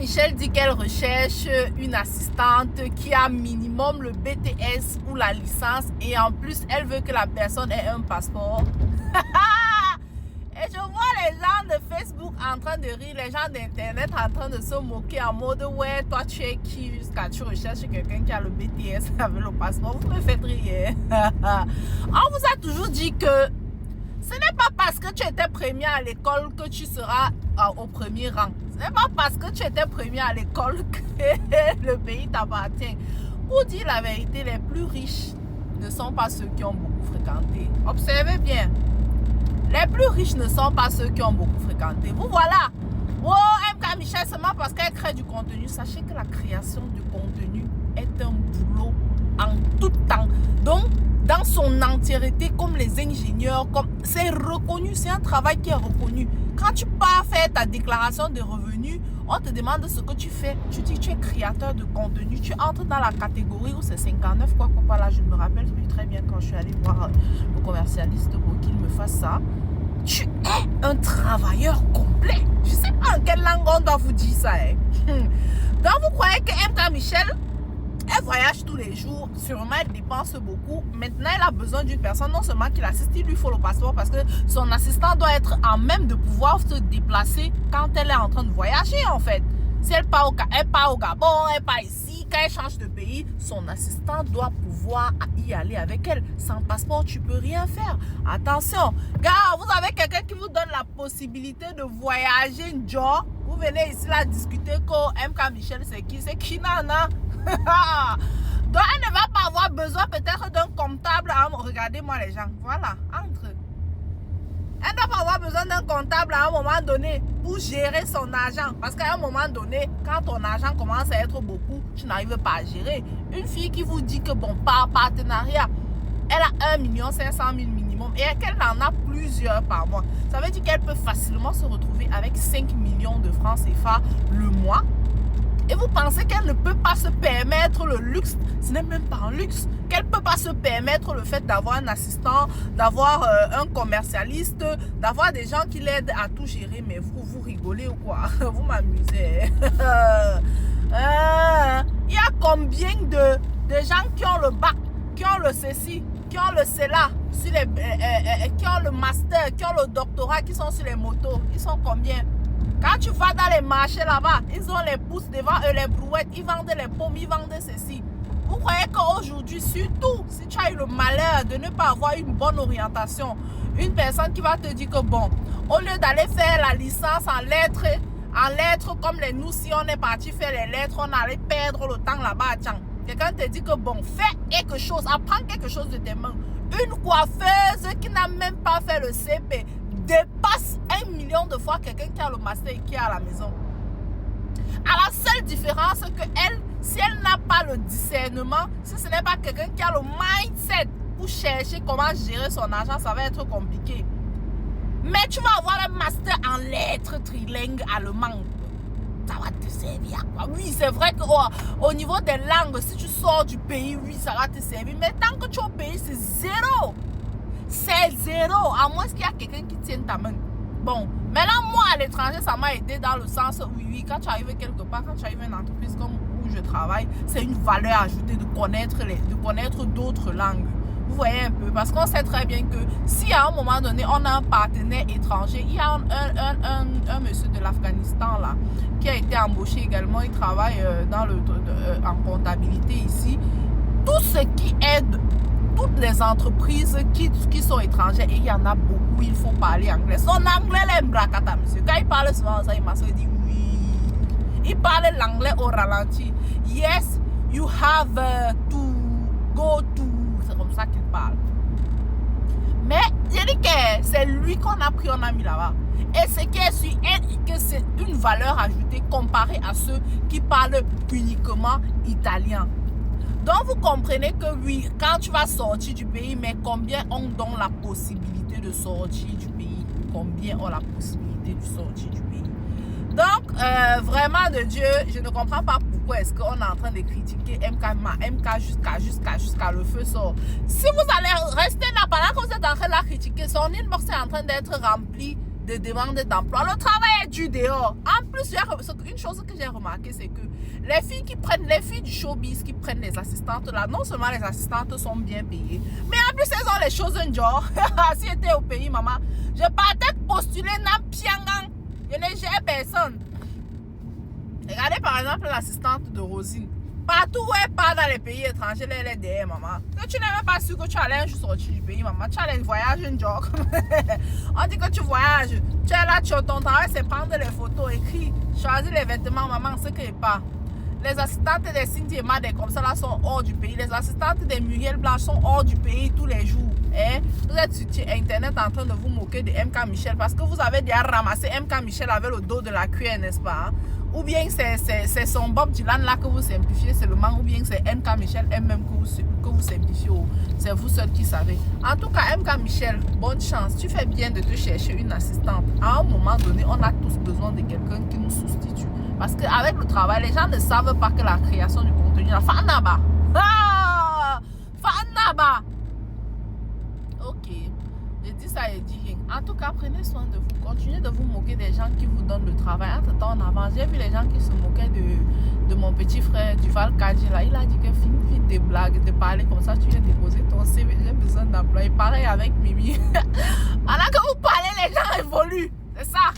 Michel dit qu'elle recherche une assistante qui a minimum le BTS ou la licence et en plus, elle veut que la personne ait un passeport. Et je vois les gens de Facebook en train de rire, les gens d'Internet en train de se moquer en mode « Ouais, toi tu es qui jusqu'à tu recherches quelqu'un qui a le BTS avec le passeport ?» Vous me faites rire. On vous a toujours dit que ce n'est pas parce que tu étais premier à l'école que tu seras au premier rang. Ce n'est pas parce que tu étais premier à l'école que le pays t'appartient. Pour dire la vérité, les plus riches ne sont pas ceux qui ont beaucoup fréquenté. Observez bien. Les plus riches ne sont pas ceux qui ont beaucoup fréquenté. Vous voilà. Oh, MK Michel, seulement parce qu'elle crée du contenu. Sachez que la création du contenu est un boulot en tout temps. Donc, dans son entièreté, comme les ingénieurs, c'est reconnu, c'est un travail qui est reconnu. Quand tu pars faire ta déclaration de revenus, on te demande ce que tu fais. Tu dis que tu es créateur de contenu. Tu entres dans la catégorie où c'est 59, quoi. Là, je me rappelle plus très bien quand je suis allée voir le commercialiste pour qu'il me fasse ça. Tu es un travailleur complet. Je ne sais pas en quelle langue on doit vous dire ça. Hein. Donc, vous croyez que MK Michel, elle voyage tous les jours, sûrement elle dépense beaucoup. Maintenant, elle a besoin d'une personne, non seulement qui l'assiste, il lui faut le passeport parce que son assistant doit être en même de pouvoir se déplacer quand elle est en train de voyager en fait. Si elle part au Gabon, elle part ici, quand elle change de pays, son assistant doit pouvoir y aller avec elle. Sans passeport, tu ne peux rien faire. Attention, gars, vous avez quelqu'un qui vous donne la possibilité de voyager une job. Vous venez ici là discuter que MK Michel, c'est qui? C'est qui, Nana? Donc elle ne va pas avoir besoin peut-être d'un comptable. Regardez-moi les gens, voilà, entre. Elle ne va pas avoir besoin d'un comptable à un moment donné pour gérer son argent. Parce qu'à un moment donné, quand ton argent commence à être beaucoup, tu n'arrives pas à gérer. Une fille qui vous dit que bon, par partenariat, elle a 1 500 000 minimum et qu'elle en a plusieurs par mois. Ça veut dire qu'elle peut facilement se retrouver avec 5 millions de francs CFA le mois. Et vous pensez qu'elle ne peut pas se permettre le luxe? Ce n'est même pas un luxe. Qu'elle ne peut pas se permettre le fait d'avoir un assistant, d'avoir un commercialiste, d'avoir des gens qui l'aident à tout gérer. Mais vous rigolez ou quoi? Vous m'amusez. Il y a combien de gens qui ont le bac, qui ont le ceci, qui ont le cela, qui ont le master, qui ont le doctorat, qui sont sur les motos? Ils sont combien? Quand tu vas dans les marchés là-bas, ils ont les pousses devant eux, les brouettes, ils vendent les pommes, ils vendent ceci. Vous croyez qu'aujourd'hui, surtout si tu as eu le malheur de ne pas avoir une bonne orientation, une personne qui va te dire que bon, au lieu d'aller faire la licence en lettres comme les nous, si on est parti faire les lettres, on allait perdre le temps là-bas. Quelqu'un te dit que bon, fais quelque chose, apprends quelque chose de tes mains. Une coiffeuse qui n'a même pas fait le CP dépasse 1 million de fois quelqu'un qui a le master et qui est à la maison. À la seule différence que elle, si elle n'a pas le discernement, si ce n'est pas quelqu'un qui a le mindset pour chercher comment gérer son argent, ça va être compliqué. Mais tu vas avoir un master en lettres trilingue allemand. Ça va te servir à quoi? Oui, c'est vrai qu'au niveau des langues, si tu sors du pays, oui, ça va te servir. Mais tant que tu es au pays, c'est zéro. C'est zéro, à moins qu'il y a quelqu'un qui tienne ta main. Bon, maintenant, moi, à l'étranger, ça m'a aidé dans le sens où, oui, quand tu arrives quelque part, quand tu arrives à une entreprise comme où je travaille, c'est une valeur ajoutée de connaître d'autres langues. Vous voyez un peu, parce qu'on sait très bien que si à un moment donné, on a un partenaire étranger, il y a un monsieur de l'Afghanistan là, qui a été embauché également, il travaille en comptabilité ici. Tout ce qui aide toutes les entreprises qui sont étrangères, et il y en a beaucoup, il faut parler anglais. Son anglais, il est bracata, monsieur. Quand il parle souvent ça, il m'a dit oui. Il parle l'anglais au ralenti. Yes, you have to go to. C'est comme ça qu'il parle. Mais j'ai dit que c'est lui qu'on a pris, on a mis là-bas. Et ce qui est sûr est que c'est une valeur ajoutée comparée à ceux qui parlent uniquement italien. Donc, vous comprenez que oui, quand tu vas sortir du pays, mais combien ont donc la possibilité de sortir du pays? Combien ont la possibilité de sortir du pays? Donc, vraiment de Dieu, je ne comprends pas pourquoi est-ce qu'on est en train de critiquer MK jusqu'à le feu sort. Si vous allez rester là pendant que vous êtes en train de la critiquer, son inbox est en train d'être rempli de demande d'emploi. Le travail est dur dehors. En plus, une chose que j'ai remarqué, c'est que les filles du showbiz qui prennent les assistantes, là, non seulement les assistantes sont bien payées, mais en plus, elles ont les choses un genre. Si j'étais au pays, maman, je partais postuler dans Pyongyang. Je n'ai jamais personne. Regardez par exemple l'assistante de Rosine. Partout où elle part dans les pays étrangers, elle est derrière, maman. Donc, tu n'es même pas sûr que tu allais un jour sortir du pays, maman. Tu allais voyager un jour. On dit que tu voyages. Tu es là, ton travail, c'est prendre les photos, écrire, choisir les vêtements, maman, ce que pas. Les assistantes des Cynthia Madé comme ça là sont hors du pays. Les assistantes des Muriel Blanche sont hors du pays tous les jours. Eh? Vous êtes sur Internet en train de vous moquer de MK Michel parce que vous avez déjà ramassé MK Michel avec le dos de la cuillère, n'est-ce pas? Hein? Ou bien c'est son Bob Dylan là que vous simplifiez seulement, ou bien c'est MK Michel elle-même que vous simplifiez. C'est vous seul qui savez. En tout cas, MK Michel, bonne chance. Tu fais bien de te chercher une assistante. À un moment donné, on a tous besoin de quelqu'un qui nous substitue. Parce qu'avec le travail, les gens ne savent pas que la création du contenu, la fanaba. Ah! Fanaba! Ok. Je dis ça et dis rien. En tout cas, prenez soin de vous. Continuez de vous moquer des gens qui vous donnent le travail. Entre temps, en avant, j'ai vu les gens qui se moquaient de mon petit frère Duval Kadji. Là, il a dit que fini des blagues, de parler comme ça, tu viens déposer ton CV. J'ai besoin d'emploi. Pareil avec Mimi. Pendant que vous parlez, les gens évoluent. C'est ça.